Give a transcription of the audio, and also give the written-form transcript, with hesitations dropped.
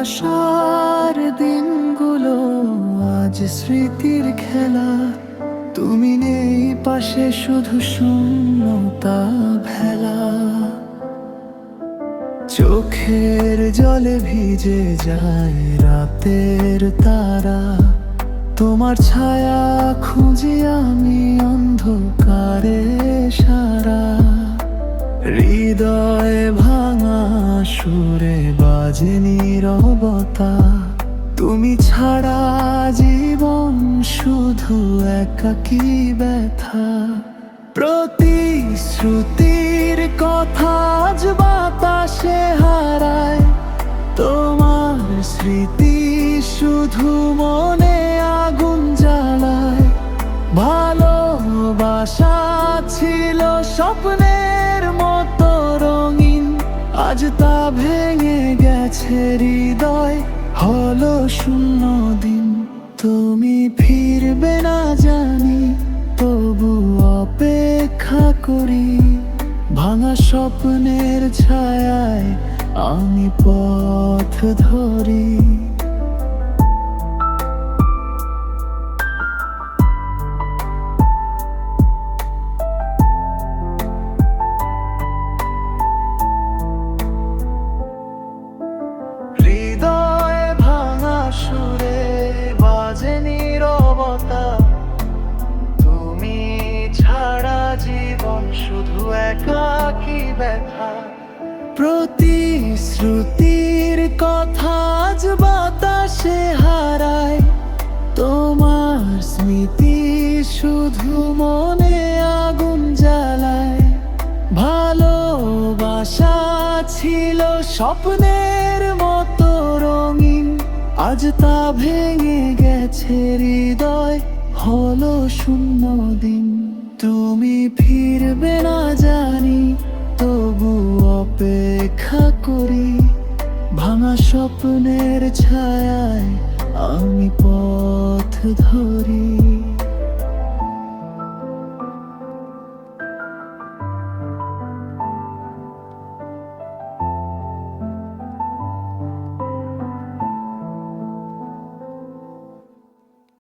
ভালোবাসার দিনগুলো আজ স্মৃতির খেলা। তুমি নেই পাশে, শুধু শূন্যতা ভেলা। চোখের জলে ভিজে যায় রাতের তারা, তোমার ছায়া খুঁজি আমি অন্ধকারে সারা। হৃদয় ভাঙা সুরে বাজে নীরবতা, তুমি ছাড়া জীবন শুধু একাকী ব্যথা। প্রতিশ্রুতির কথা আজ বাতাসে হারায়, তোমার স্মৃতি শুধু মনে আগুন জ্বালায়। ভালোবাসা ছিল স্বপ্নের মতো রঙিন, আজ তা ভেঙে গেছে হৃদয়, হলো শূন্য দিন। তুমি ফিরবে না জানি, তবু অপেক্ষা করি। ভাঙা স্বপ্নের ছায়ায় আমি পথ ধরি। হৃদয় ভাঙা সুরে বাজে নীরবতা, তুমি ছাড়া জীবন শুধু একাকী ব্যথা। প্রতিশ্রুতির কথা আজ বাতাসে হারায়, তোমার স্মৃতি শুধু মনে আগুন জ্বালায়। ভালোবাসা ছিল স্বপ্নের মতো রঙিন, আজ তা ভেঙে গেছে হৃদয়, হলো শূন্য দিন। তুমি ফিরবে না জানি, তবু অপেক্ষা করি। ভাঙা স্বপ্নের ছায়ায় আমি পথ ধরি।